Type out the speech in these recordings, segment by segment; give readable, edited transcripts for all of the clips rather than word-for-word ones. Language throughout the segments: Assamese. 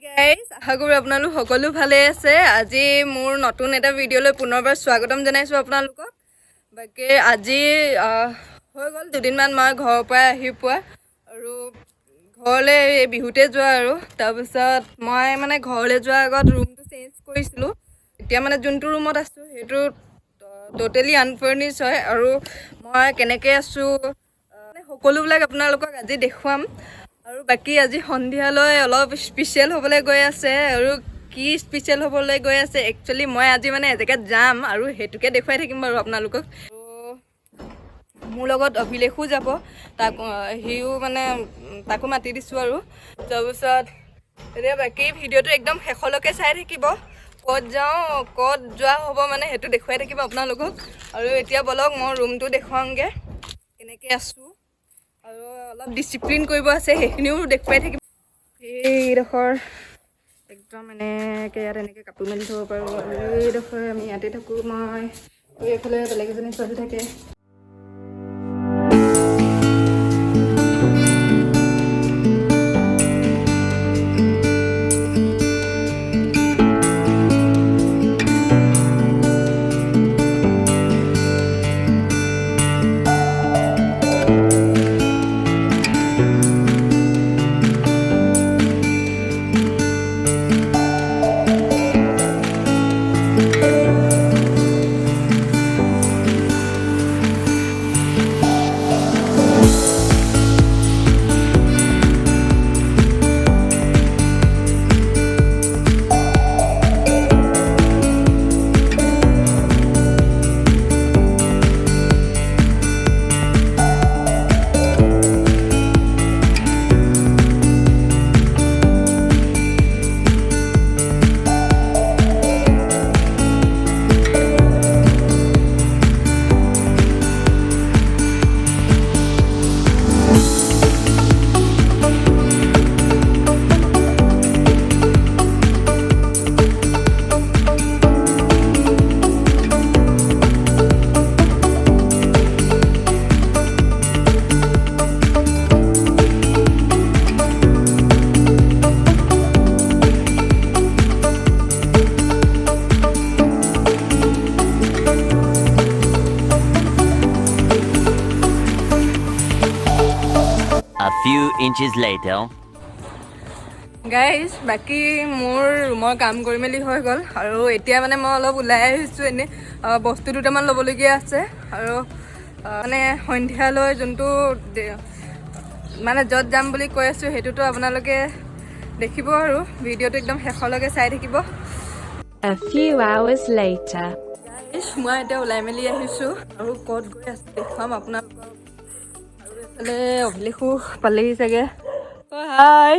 গাইজ, আশা কৰোঁ আপোনালোক সকলো ভালে আছে। আজি মোৰ নতুন এটা ভিডিঅ'লৈ পুনৰবাৰ স্বাগতম জনাইছোঁ আপোনালোকক। বাকী আজি হৈ গ'ল দুদিনমান মই ঘৰৰ পৰা আহি পোৱা, আৰু ঘৰলৈ এই বিহুতে যোৱা। আৰু তাৰপিছত মই মানে ঘৰলৈ যোৱাৰ আগত ৰুমটো চেঞ্জ কৰিছিলোঁ। এতিয়া মানে যোনটো ৰুমত আছোঁ সেইটো ট'টেলি আনফাৰ্নিছ হয়, আৰু মই কেনেকৈ আছোঁ সকলোবিলাক আপোনালোকক আজি দেখুৱাম। আৰু বাকী আজি সন্ধিয়ালৈ অলপ স্পেচিয়েল হ'বলৈ গৈ আছে, আৰু কি স্পেচিয়েল হ'বলৈ গৈ আছে একচুৱেলি মই আজি মানে এজেগাত যাম, আৰু সেইটোকে দেখুৱাই থাকিম বাৰু আপোনালোকক। মোৰ লগত অভিলেখো যাব, সিও মানে তাকো মাতি দিছোঁ। আৰু তাৰপিছত এতিয়া বাকী ভিডিঅ'টো একদম শেষলৈকে চাই থাকিব। ক'ত যাওঁ ক'ত যোৱা হ'ব মানে সেইটো দেখুৱাই থাকিব আপোনালোকক। আৰু এতিয়া ব'লক মই ৰুমটো দেখুৱাওঁগৈ, কেনেকৈ আছোঁ, আৰু অলপ ডিচিপ্লিন কৰিব আছে সেইখিনিও দেখুৱাই থাকিম। এইডোখৰ একদম এনেকৈ ইয়াত এনেকৈ কাপোৰ মেলি থ'ব পাৰোঁ, আৰু এইডোখৰ আমি ইয়াতে থাকোঁ। মই এইফালে বেলেগ এজনী ছোৱালী থাকে। A few inches later. Guys, বাকী মোৰ ৰুমৰ কাম কৰি মেলি হৈ গ'ল, আৰু এতিয়া মানে মই অলপ ওলাই আহিছোঁ। এনেই বস্তু দুটামান ল'বলগীয়া আছে, আৰু মানে সন্ধিয়ালৈ যোনটো মানে য'ত যাম বুলি কৈ আছোঁ সেইটোতো আপোনালোকে দেখিব, আৰু ভিডিঅ'টো একদম শেষলৈকে চাই থাকিব। A few hours later. Guys, মই এতিয়া ওলাই মেলি আহিছোঁ, আৰু ক'ত গৈ আছোঁ দেখুৱাম আপোনালোকক। আৰু এইফালে অভিলেখো পালেহি চাগে। অ' হাই,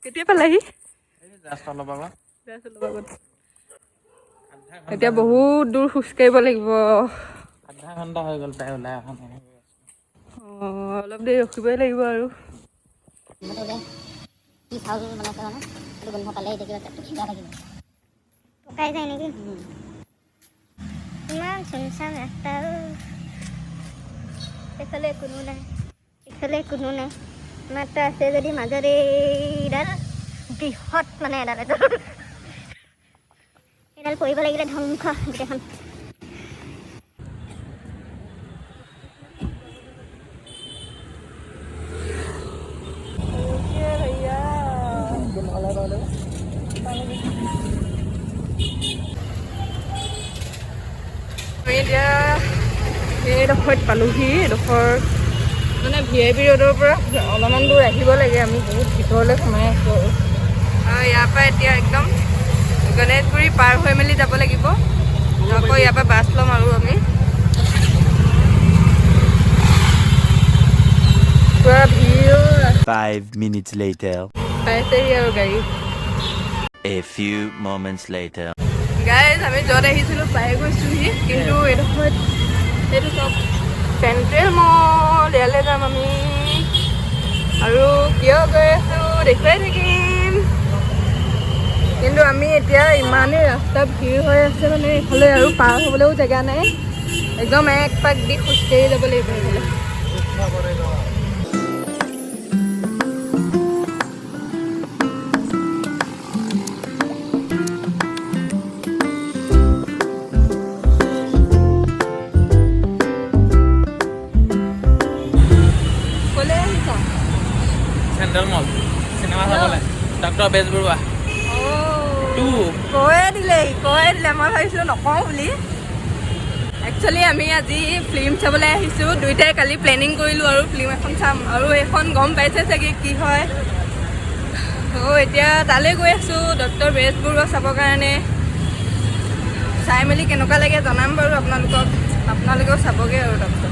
কেতিয়া পালাহি? এতিয়া বহুত দূৰ খোজকাঢ়িব লাগিব। আধা ঘণ্টা হৈ গ'ল তাই ওলাই অহা নাই। অলপ দেৰি ৰখিবই লাগিব। আৰু কি চাউল বনাইছে মানে সেইটো গোন্ধ পালে এতিয়া কিবা খিলা থাকিব, পকাই যায় নেকি? ইমান চুনচান ৰাস্তা, এইফালে কোনো নাই, ইফালে কোনো নাই, মাত্ৰ আছে যদি মাজত এইডাল বৃহৎ মানে এইডাল পৰিব লাগিলে ধ্বংস গোটেইখন। এতিয়া এইডোখৰত পালোহি। এইডোখৰ মানে VIP ৰোডৰ পৰা অলপমান দূৰ আহিব লাগে, আমি বহুত ভিতৰলৈ সোমাই আছোঁ। আৰু ইয়াৰ পৰা এতিয়া একদম গণেশগুৰি পাৰ হৈ মেলি যাব লাগিব, আকৌ ইয়াৰ পৰা বাছ ল'ম। আৰু আমি পুৰা ভিৰ 5 minutes later. পাইছেহি আৰু গাড়ী। A few moments later. Guys, আমি য'ত আহিছিলোঁ পাই গৈছোঁহি, কিন্তু এইডোখৰত এইটো চব চেণ্ট্ৰেল মল, ইয়ালৈ যাম আমি। আৰু কিয় গৈ আছোঁ দেখুৱাই থাকিম, কিন্তু আমি এতিয়া ইমানেই ৰাস্তা ভিৰ হৈ আছে মানে এইফালে আৰু পাৰ হ'বলৈও জেগা নাই। একদম এক পাক দি খোজকাঢ়ি যাব লাগিব এইফালে। মল চেণ্ট্ৰেল মল চিনেমা চাবলৈ ডক্টৰ বেজবৰুৱা কৈয়ে দিলে মই ভাবিছিলোঁ নকওঁ বুলি একচুৱেলি আমি আজি ফিল্ম চাবলৈ আহিছোঁ দুইটাই কালি প্লেনিং কৰিলোঁ আৰু ফিল্ম এখন চাম আৰু এইখন গম পাইছে চাগে কি হয় এতিয়া তালৈ গৈ আছোঁ ডক্টৰ বেজবৰুৱা চাবৰ কাৰণে চাই মেলি কেনেকুৱা লাগে জনাম বাৰু আপোনালোকেও চাবগৈ আৰু ডক্টৰ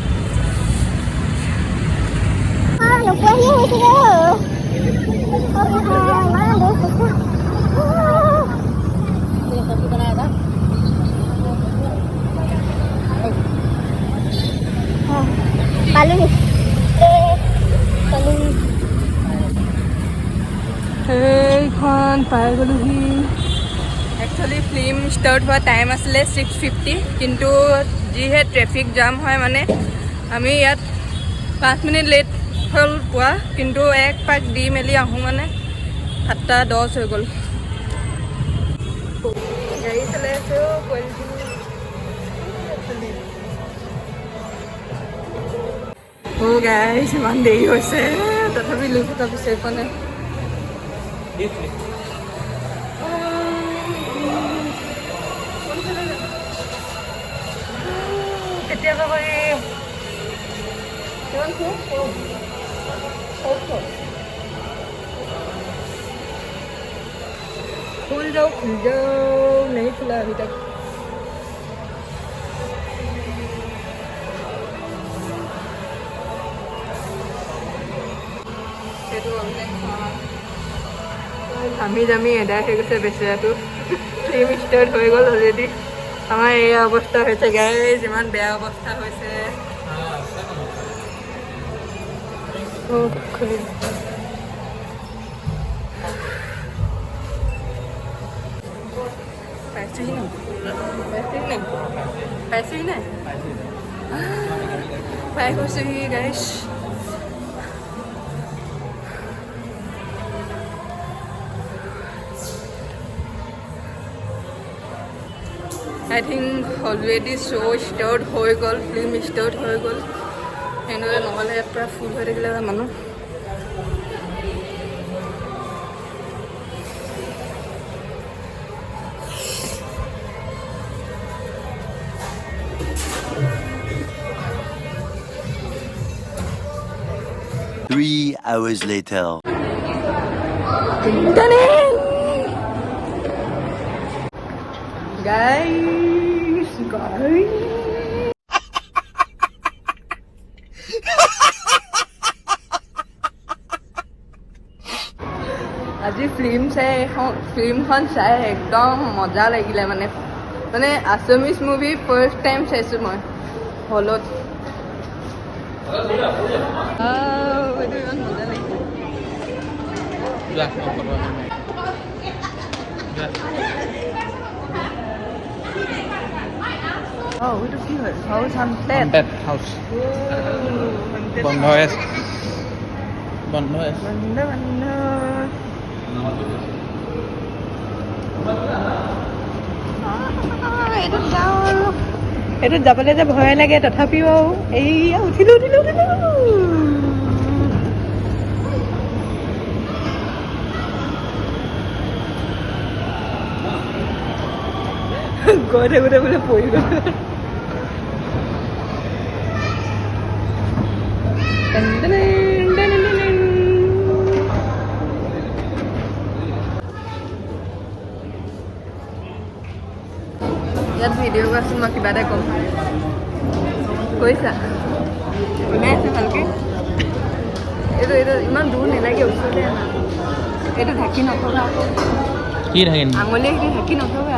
নোপোৱাহিয়ে হৈছিলে পালোঁ এইখন পাই গ'লোহি একচুৱেলি ফিল্ম ষ্টাৰ্ট হোৱা টাইম আছিলে 6:50 কিন্তু যিহে ট্ৰেফিক জাম হয় মানে আমি ইয়াত 5 মিনিট লেট হ'ল পোৱা কিন্তু এক পাক দি মেলি আহোঁ মানে 7:10 হৈ গ'ল গাড়ী চলাই আছোঁ গাইছ ইমান দেৰি হৈছে তথাপি লোক এটা বিচাৰি পোৱা নাই কেতিয়াবা কৰি खुल जाओ नहीं खुला अभी तक घामी जामी एदाय হৈ গৈছে বেচেৰাটো ফিল্ম ষ্টাৰ্ট হৈ গ'ল অলৰেডি আমাৰ এই অৱস্থা হৈছে গাইজ ইমান বেয়া অৱস্থা হৈছে पैसे ही नहीं पाई গৈছে হি guys I think already show start হৈ গ'ল ফিল্ম ষ্টাৰ্ট হৈ গ'ল এনেদৰে নহ'লে পূৰা ফুল হৈ থাকিলে মানুহ Three hours later. Guys. আজি ফিল্মখন চাই একদম মজা লাগিলে মানে আছামিজ মুভি ফাৰ্ষ্ট টাইম চাইছোঁ মই হলত ইমান মজা লাগিলে এইটো কি হয় হাউচ হাউচ বন্ধ আছে এইটোত যাবলৈ যে ভয় লাগে তথাপিও এইয়া উঠিলো গৈ থাকোঁতে বোলে পৰি গ'ল ইয়াত ভিডিঅ' কৰাচোন মই কিবা এটা ক'ম কৈছা শুনাই আছে ভালকৈ এইটো ইমান দূৰ নালাগে ওচৰতে এইটো ঢাকি নথবা কি থাকে আঙুলিয়ে সেইটো ঢাকি নথবা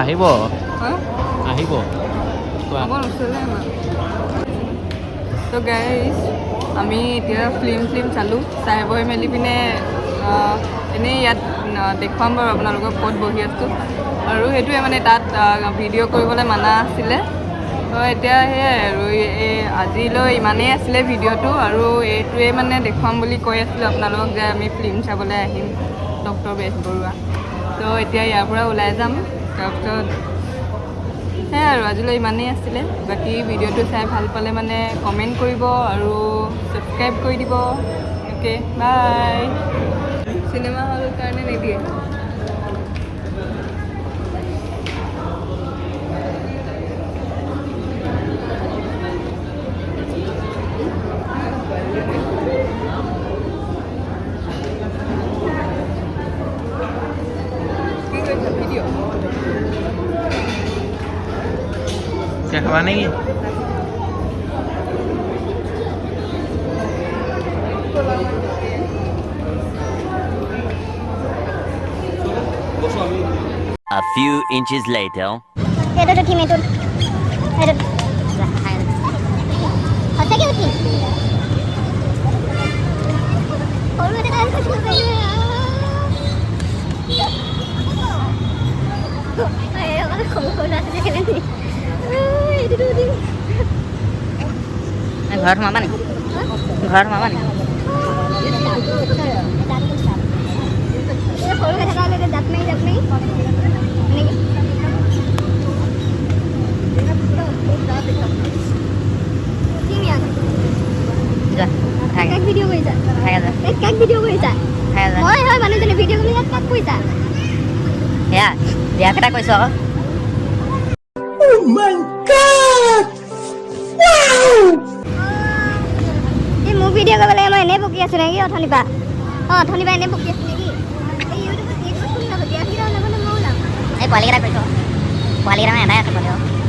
আহিব অকণ ওচৰলৈ আমাৰ তো গাইজ আমি এতিয়া ফিল্ম চালোঁ চাই বৈ মেলি পিনে এনেই ইয়াত দেখুৱাম বাৰু আপোনালোকক ক'ত বহি আছোঁ আৰু সেইটোৱে মানে তাত ভিডিঅ' কৰিবলৈ মানা আছিলে তো এতিয়া সেয়াই আৰু আজিলৈ ইমানেই আছিলে ভিডিঅ'টো আৰু এইটোৱে মানে দেখুৱাম বুলি কৈ আছিলোঁ আপোনালোকক যে আমি ফিল্ম চাবলৈ আহিম ডক্টৰ বেজবৰুৱা তো এতিয়া ইয়াৰ পৰা ওলাই যাম তাৰপিছত সেয়াই আৰু আজিলৈ ইমানেই আছিলে বাকী ভিডিঅ'টো চাই ভাল পালে মানে কমেণ্ট কৰিব আৰু ছাবস্ক্ৰাইব কৰি দিব অ'কে বাই চিনেমা হল কাৰণে নিদিয়ে কি কৰিছা ভিডিঅ' চিয়া খাবা নেকি A few inches later. এইটোত উঠিম এইটোত এইটোত সঁচাকৈ উঠিম সৰু এটা ডান্স কৰিব সৰু সৰু ল'ৰা ছোৱালী খেলে নি এইটোতো উঠিম ঘৰত সোমাবা নি ঘৰত সোমাবা নি সৰু হৈ থকা জাপ মাৰি এনেকৈ যোৱা কাক ভিডিঅ' কৰিছা থাকে যা কাক ভিডিঅ' কৰিছা থাকে যা হয় হয় মানুহজনে ভিডিঅ' কৰি ইয়াত কাক কৰিছা সেয়া বিয়া কেইটা কৈছোঁ আকৌ এই মোক ভিডিঅ' কৰিব লাগে মই এনেই বকি আছোঁ নেকি অথনিৰ পৰা অথনিৰ পৰা এনেই বকি আছোঁ নেকি এই ইউটিউবত কোন যাব দিয়া ওলাব ময়ো ওলাম এই পোৱালীকেইটা কৈছোঁ পোৱালীকেইটা এটাই আছে পোৱালি